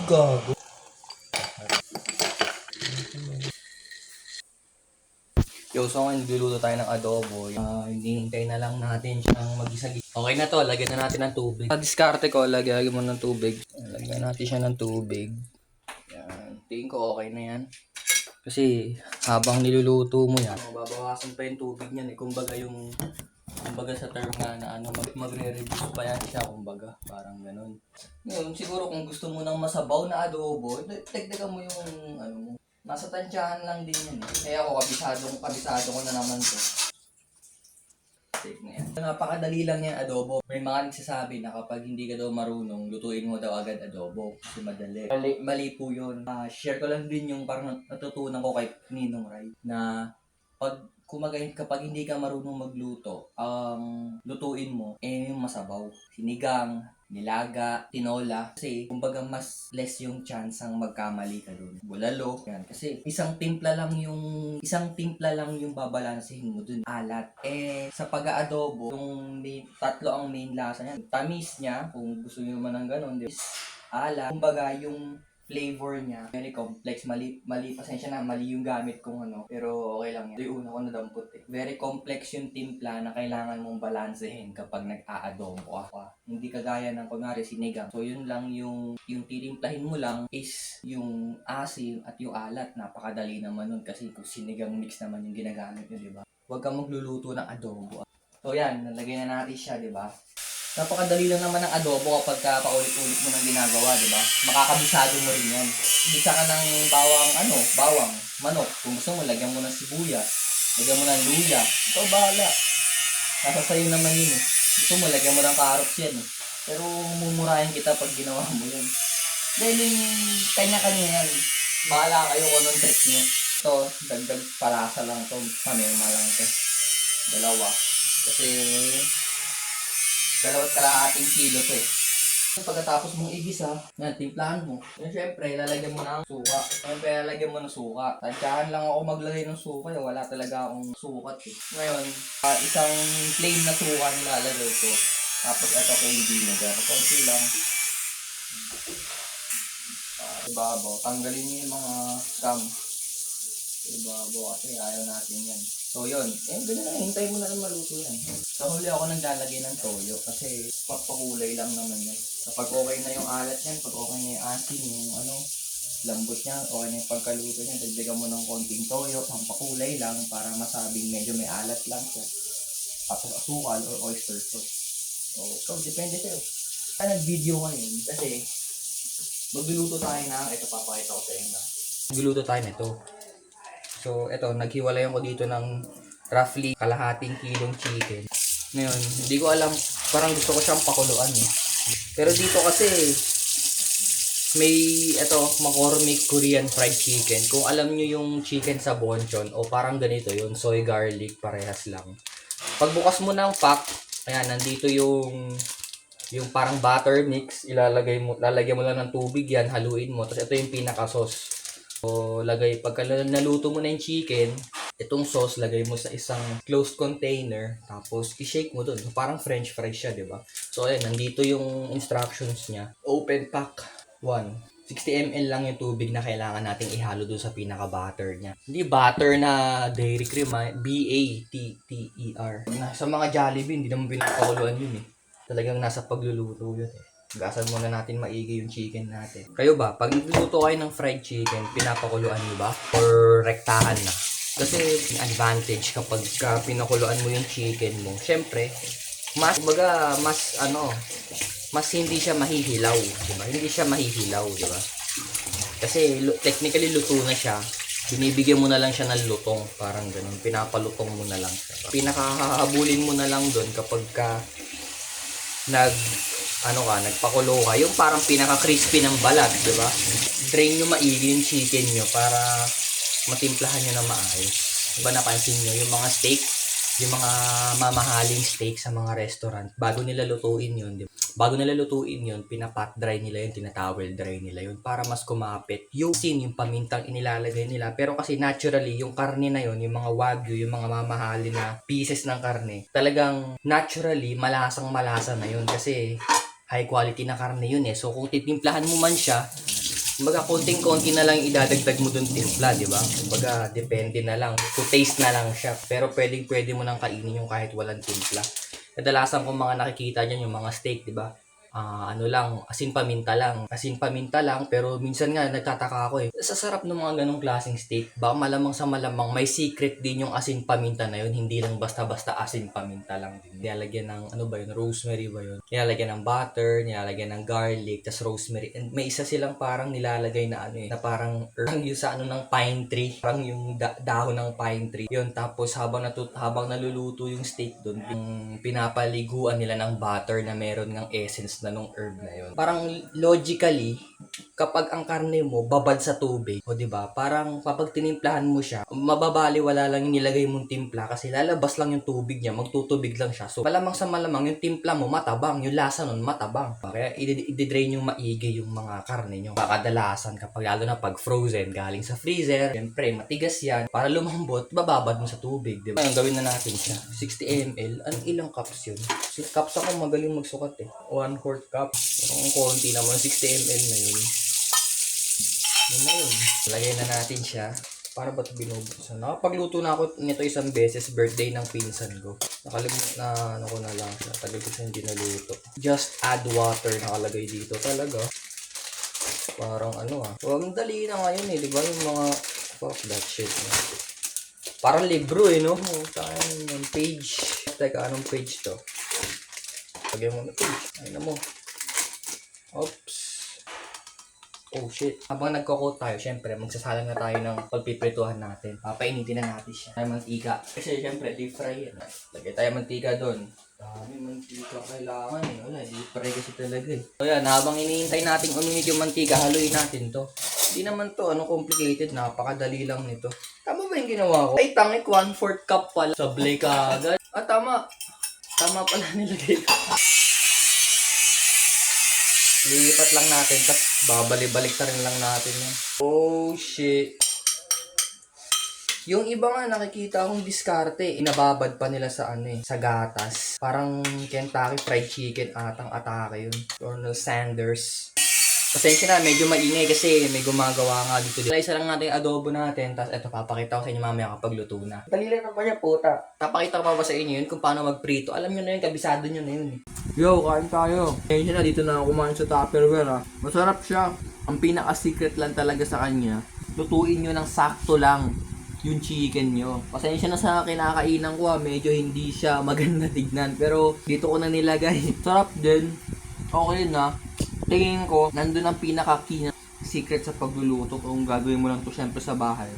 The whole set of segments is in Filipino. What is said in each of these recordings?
Gago. Yo, so ngayon nagluluto tayo ng adobo. Hinihintay na lang natin siyang mag-isagi. Okay na to, lagyan na natin ng tubig. Sa diskarte ko, lagyan mo ng tubig. Lagyan natin siya ng tubig. Yan. Tingin ko okay na yan. Kasi habang niluluto mo yan, mababawasan pa yung tubig niyan eh. Kumbaga sa term nga na magre-reduce pa yan siya, kumbaga. Parang ganun. Ngayon, siguro kung gusto mo ng masabaw na adobo, dagdagan mo yung mo. Nasa tansyahan lang din yun eh. Kaya ako, kabisado ko na naman to. Take na yan. Napakadali lang yan adobo. May mga nagsasabi na kapag hindi ka daw marunong, lutuin mo daw agad adobo. Kasi madali. Mali po yun. Share ko lang din yung parang natutunan ko kay Ninong Rai na kapag hindi ka marunong magluto, ang lutuin mo yung masabaw. Sinigang, nilaga, tinola. Kasi, kumbaga mas less yung chance ang magkamali ka dun. Bulalo. Yan. Kasi, isang timpla lang yung babalansehin mo dun. Alat. Sa pag-aadobo, tatlo ang main lasa niya. Tamis niya, kung gusto niyo man ng ganun. Alat. Kumbaga, yung flavor niya, very complex. Mali, pasensya na, mali yung gamit kong pero okay lang yan. Yung una ko nadampot eh. Very complex yung timpla na kailangan mong balansehin kapag nag-aadobo ka. Hindi kagaya ng kunwari sinigang. So yun lang yung titimplahin mo lang is yung asim at yung alat. Napakadali naman nun kasi kung sinigang mix naman yung ginagamit nyo, di ba? Huwag kang magluluto ng adobo. So yan, nalagay na natin siya, di ba? Napakadali lang naman ng adobo kapag paulit-ulit mo nang ginagawa, di ba? Makakabisado mo rin yan. Bisa ka ng bawang, manok. Kung gusto mo, lagyan mo ng sibuyas. Lagyan mo ng luya. Ikaw bahala. Nasa sayo naman yun eh. Gusto mo, lagyan mo ng carrots yan eh. Pero mumurahin kita pag ginawa mo yun. Dahil kanya-kanya yan. Bahala kayo kung anong trick nyo. Ito, dagdag palasa lang to. Pamerma lang to. Dalawa. Kasi 2.5 kilo to eh. Pagkatapos mong igisa, timplahan mo. Yan syempre, lalagyan mo ng suka. Tansyahan lang ako maglagay ng suka. Wala talaga akong sukat eh. Ngayon, isang plain na suka nilalagay ko. Tapos ito plain vinegar. Konti lang. Ibabaw. Tanggalin niyo yung mga scum. Ibabaw kasi ayaw natin yan. So yun, ganyan lang, hintay mo na lang maluto yan. Sa huli ako naglalagay ng toyo kasi papakulay lang naman yan. Kapag okay na yung alat yan, pag okay na yung asin, yung lambot niya, okay na yung pagkaluto niya, dagdagan mo ng konting toyo, pampakulay lang para masabing medyo may alat lang siya. Tapos asukal or oyster sauce. So depende sa'yo. Kaya nag-video ngayon kasi magluluto tayo ito papakita ko sa inyo. Magluluto tayo nito. So, eto, naghiwalayan ko dito ng roughly kalahating kilong chicken. Ngayon, hindi ko alam, parang gusto ko siyang pakuluan eh. Pero dito kasi, may, McCormick Korean fried chicken. Kung alam nyo yung chicken sa bonchon, o parang ganito yun, soy garlic, parehas lang. Pagbukas mo ng pack, ayan, nandito yung parang butter mix, lalagyan mo lang ng tubig yan, haluin mo, tapos ito yung pinaka-sauce. So, pagka naluto mo na yung chicken, itong sauce, lagay mo sa isang closed container, tapos i-shake mo dun. So, parang french fries siya, di ba? So, ayan, nandito yung instructions niya. Open pack 1. 60 ml lang yung tubig na kailangan nating ihalo dun sa pinaka-butter niya. Hindi butter na dairy cream, B-A-T-T-E-R. Sa mga Jollibee, hindi naman pinapakuluan yun eh. Talagang nasa pagluluto yun eh. Gasan muna natin maigi yung chicken natin. Kayo ba, pag nagluto kayo ng fried chicken, pinapakuluan nyo ba? Or rektahan na? Kasi advantage kapag pinakuluan mo yung chicken mo. Siyempre, mas hindi siya mahihilaw, diba? Hindi siya mahihilaw, diba? Kasi technically luto na siya. Binibigyan mo na lang siya ng lutong, parang ganun. Pinapalutong mo na lang siya. Pinakahabulin mo na lang doon kapag nagpakulo ka, yung parang pinaka-crispy ng balat, di ba? Drain nyo maigi yung chicken nyo para matimplahan nyo na maayos. Diba napansin nyo, yung mga steak, yung mga mamahaling steak sa mga restaurant, bago nila lutuin yun, pinapat dry nila yun, tinatowel dry nila yun, para mas kumapit. Yung pamintang inilalagay nila, pero kasi naturally, yung karne na yun, yung mga wagyu, yung mga mamahalin na pieces ng karne, talagang naturally, malasang malasa na yun, kasi high quality na karne yun eh. So kung titimplahan mo man siya, Kumbaga, konting-konti na lang idadagdag mo dun timpla, di ba? Kumbaga, depende na lang. To taste na lang siya. Pero pwede mo nang kainin yung kahit walang timpla. Kadalasan kong mga nakikita dyan, yung mga steak, di ba? Ano lang, asin paminta lang. Asin paminta lang, pero minsan nga nagtataka ako eh. Sa sarap ng mga ganong klaseng steak, baka malamang sa malamang may secret din yung asin paminta na yun. Hindi lang basta-basta asin paminta lang din. Nilalagyan ng, ano ba yun, rosemary ba yun? Nilalagyan ng butter, nilalagyan ng garlic, tas rosemary. And may isa silang parang nilalagay na ano eh, na parang yung sa ano ng pine tree. Parang yung dahon ng pine tree. Yun, tapos habang naluluto yung steak doon, yung pinapaliguan nila ng butter na meron ng essence na nung herb na yun. Parang logically, kapag ang karne mo babad sa tubig, o di ba? Parang kapag tinimplahan mo siya, mababaliwala lang yung nilagay mong timpla kasi lalabas lang yung tubig niya, magtutubig lang siya. So, malamang sa malamang yung timpla mo matabang, yung lasa nun matabang. Kaya i-drain yung maigi yung mga karne nyo. Kadalasan kapag lalo na pag frozen, galing sa freezer, syempre matigas yan. Para lumambot, bababad mo sa tubig, di ba? Ngayon gawin na natin siya. 60 ml, ilang cups yun? 6 cups ako magaling magsukat eh. 1/4 cup. Yung konti naman, 60 ml na yun. Yun na yun. Lagay na natin siya. Para ba't binubuksan? Nakapagluto na ako nito isang beses, birthday ng pinsan ko. Nakalimutan na ano ko na lang siya. Tagal ko siya hindi naluto. Just add water nakalagay dito talaga. Parang ano ang dali na ngayon eh, di ba? Yung mga, fuck that shit. Parang libro eh, no? Tayo yung page. Teka, anong page to? Lagyan mo na page. Ayun na mo. Oops. Oh shit. Habang nagko-coat tayo, syempre, magsasala na tayo ng pagpiprituhan natin. Papainitin na natin siya. Tayo mantika. Kasi syempre, deep fry yan. Lagay tayo mantika doon. Dami mantika kailangan eh. Wala, deep fry kasi talaga eh. So yan, habang iniintay natin uminit yung mantika, haluin natin to. Hindi naman to, complicated. Napakadali lang nito. Tama ba yung ginawa ko? Ay, tangik, 1/4 cup pala. Sablay ka agad. Tama. Tama pala nilagay ko. Lilipat lang natin, tapos babalik ta rin lang natin yan. Oh, shit. Yung iba nga nakikita akong diskarte, inababad pa nila sa sa gatas. Parang Kentucky Fried Chicken atang atake yun. Colonel Sanders. Pasensya na, medyo maingay kasi may gumagawa nga dito. Isa lang natin yung adobo natin, tapos eto papakita ko sa inyo mamaya kapag luto na. Dali lang naman niya puta. Papakita ko pa ba sa inyo yun kung paano magprito. Alam nyo na yun, kabisado nyo na yun eh. Yo, kain tayo. Ngayon na, dito na ako kumain sa Tupperware ha. Masarap siya. Ang pinaka-secret lang talaga sa kanya, lutuin nyo ng sakto lang yung chicken nyo. Pasensya na sa kinakainan ko medyo hindi siya maganda tignan. Pero dito ko na nilagay. Sarap din. Okay na. Tingin ko, nandun ang pinaka-key na secret sa pagluluto kung gagawin mo lang to syempre sa bahay.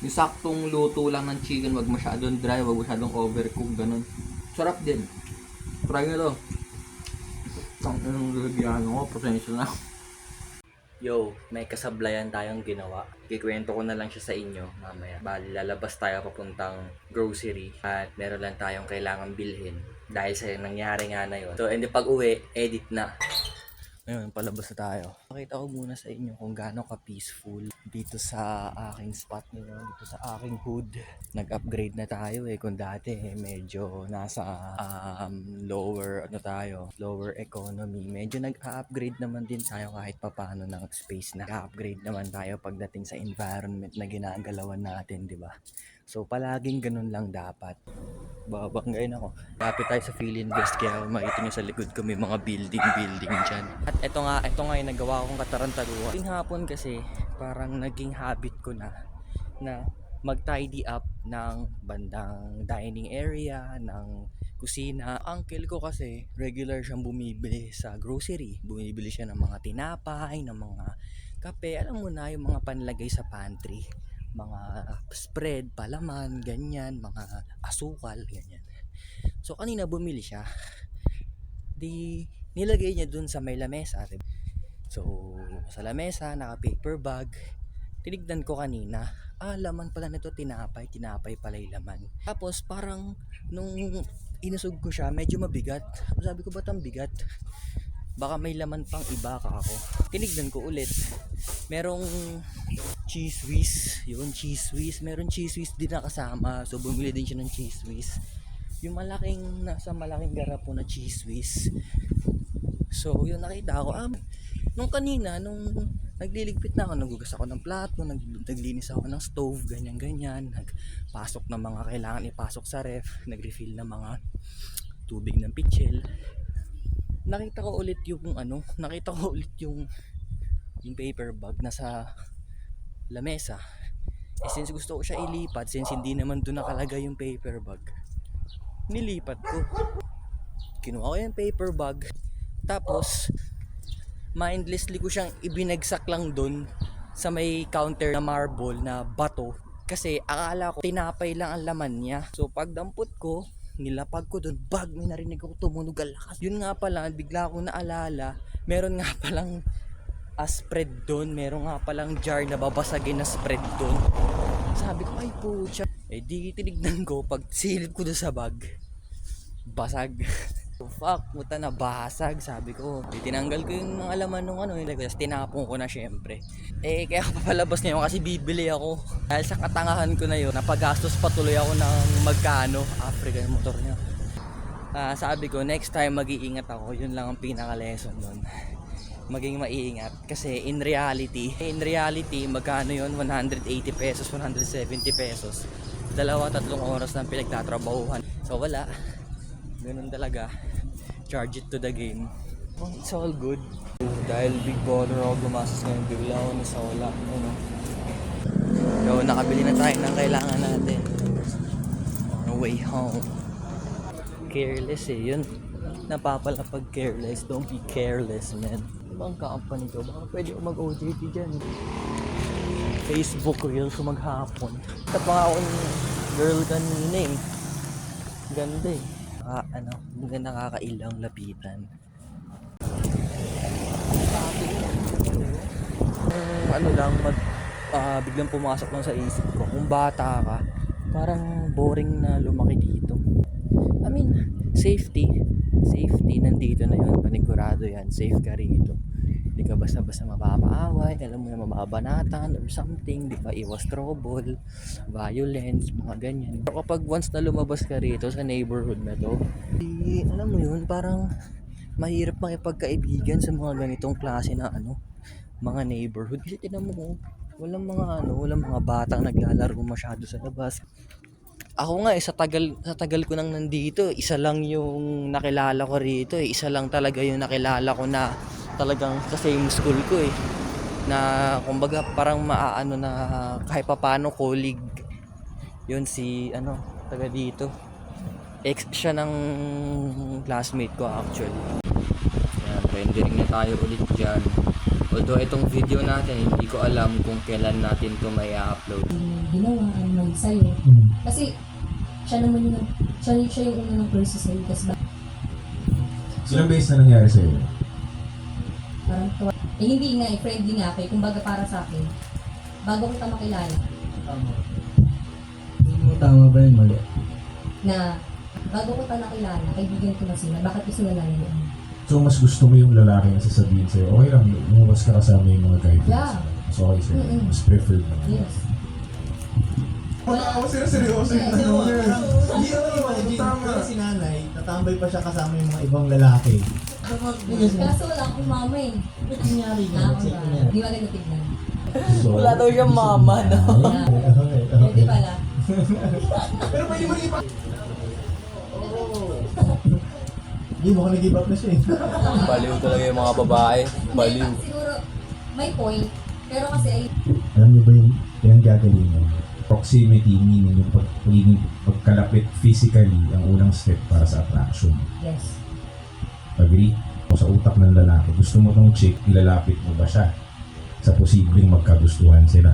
Yung saktong luto lang ng chicken, wag masyadong dry, wag masyadong overcook, ganun. Sarap din. Try nyo to. Ang lalagyan ko, pasensya na. Yo, may kasablayan tayong ginawa. Kikwento ko na lang siya sa inyo mamaya. Bali, lalabas tayo papuntang grocery at meron lang tayong kailangan bilhin dahil sa nangyari nga na yun. So, and pag uwi, edit na. Ngayon, palabas na tayo. Pakita ko muna sa inyo kung gaano ka-peaceful dito sa aking spot nyo, dito sa aking hood. Nag-upgrade na tayo kung dati medyo nasa lower lower economy. Medyo nag-upgrade naman din tayo kahit papano ng space na. Nag-upgrade naman tayo pagdating sa environment na ginagalawan natin, di ba? So, palaging ganun lang dapat. Babanggain ako. Lapit tayo sa Philinvest kaya makita nyo sa likod ko may mga building dyan. At ito nga yung nagawa kong katarantaduhan. Yung hapon kasi parang naging habit ko na mag-tidy up ng bandang dining area, ng kusina. Uncle ko kasi regular siyang bumibili sa grocery. Bumibili siya ng mga tinapay, ng mga kape. Alam mo na yung mga panlagay sa pantry. Mga spread, palaman, ganyan, mga asukal, ganyan. So, kanina bumili siya. Nilagay niya dun sa may lamesa. So, sa lamesa, naka-paper bag. Tinignan ko kanina, laman pala nito tinapay pala yung laman. Tapos, parang, nung inusog ko siya, medyo mabigat. Sabi ko, ba't ang bigat? Baka may laman pang iba ka ako. Tinignan ko ulit. Merong cheese whiz. Yun, cheese whiz. Meron cheese whiz din na kasama. So, bumili din siya ng cheese whiz. Yung nasa malaking garapo na cheese whiz. So, yun nakita ko. Nung kanina, nung Nagliligpit na ako, nagugas ako ng plato, naglinis ako ng stove, ganyan-ganyan. Nagpasok ng mga kailangan ipasok sa ref, nag-refill ng mga tubig ng pitchel. Nakita ko ulit yung paper bag na sa lamesa. Eh since gusto ko siya ilipat, since hindi naman doon nakalagay yung paper bag, nilipat ko. Kinuha ko yung paper bag, tapos mindlessly ko siyang ibinagsak lang doon sa may counter na marble na bato, kasi akala ko tinapay lang ang laman niya. So pagdampot ko, nilapag ko doon, bag, may narinig ako tumunog ang lakas. Yun nga pala, bigla akong naalala, meron nga palang spread doon, meron nga palang jar na babasagin na spread doon. Sabi ko, ay pucha. Eh di tinignan ko, pag silip ko doon sa bag, basag. So, fuck, muta na basag. Sabi ko, tinanggal ko yung mga laman nung tapos tinapon ko na syempre. Eh kaya papalabas ngayon kasi bibili ako. Dahil sa katangahan ko na yun, napagastos patuloy ako ng magkano, African motor niya. Sabi ko, next time mag-iingat ako. Yun lang ang pinaka-lesson nun. Maging maiingat. Kasi in reality, magkano yun? 180 pesos, 170 pesos. 2-3 oras ng pinagtatrabahuhan. So wala. Ganun talaga. Charge it to the game. Oh, it's all good. Dahil big baller ako, gumastos ngayon, bigla ako nasawala. So nakabili na tayo ng kailangan natin. On our way home. Careless eh, yun. Napapalapag careless. Don't be careless, man. Ibang company to, baka pwede ako mag-OJT dyan. Facebook Reels maghapon. Ito pa ako ng girl kanina eh. Ganda eh. Maganda nakakailang lapitan. Biglang pumasok lang sa isip ko, kung bata ka, parang boring na lumaki dito. I mean, safety nandito na yun, panigurado yan, safe ka rito. Hindi ka basta-basta mapapaaway, alam mo na mababanatan or something, di ba, iwas trouble, violence, mga ganyan. Pero kapag once na lumabas ka rito sa neighborhood na to, alam mo yun, parang mahirap makipagkaibigan sa mga ganitong klase na mga neighborhood. Kasi tinan mo, walang mga batang naglalaro masyado sa labas. Ako nga sa tagal ko nang nandito, isa lang yung nakilala ko rito eh. Isa lang talaga yung nakilala ko na talagang sa same school ko eh. Na kumbaga parang maaano na kahit papaano colleague. Yun si taga dito. Ex siya ng classmate ko actually. Kaya rendering na tayo ulit dyan. Although itong video natin, hindi ko alam kung kailan natin ito may upload. Ginawa naman sa'yo. Kasi siya naman yung unang person sa'yo. Kasi Ilang beses na nangyari sa'yo? parang tuwa. Eh hindi nga friendly nga ako eh. Kumbaga para sa akin, bago kita makilala, Hindi mo tama ba yun, mali? na bago kita nakilala, kaibigan ko na sila, bakit gusto na lang So mas gusto mo yung lalaki na sasabihin sa'yo, okay lang, lumabas ka kasama yung mga guidelines. Yeah. So okay sa'yo, Mm-mm. mas preferred mo. Yes. Wala ako seryoso yung Hindi tama. Si nanay, tatambay pa siya kasama yung mga ibang lalaki. Kaso wala akong mama eh. Nangyari Hindi maganda tignan. So, Wala daw siyang mama, no? Okay. Pwede pala. Pero pwede mo rin Hindi mo nag-give up na siya eh. Baliw talaga yung mga babae. Baliw. Siguro, may point. Pero kasi ay, Alam niyo ba yung pinanggagalingan? Proximity, meaning yung pagiging pagkalapit physically ang unang step para sa attraction. yes. Agree? O sa utak ng lalaki, gusto mo tong chick, ilalapit mo ba siya? Sa posibleng magkagustuhan sila.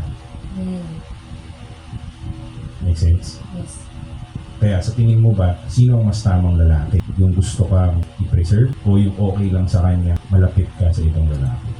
Make sense? Yes. Kaya sa tingin mo ba, sino ang mas tamang lalaki? Yung gusto kang i-preserve o yung okay lang sa kanya, malapit ka sa ibang lalaki?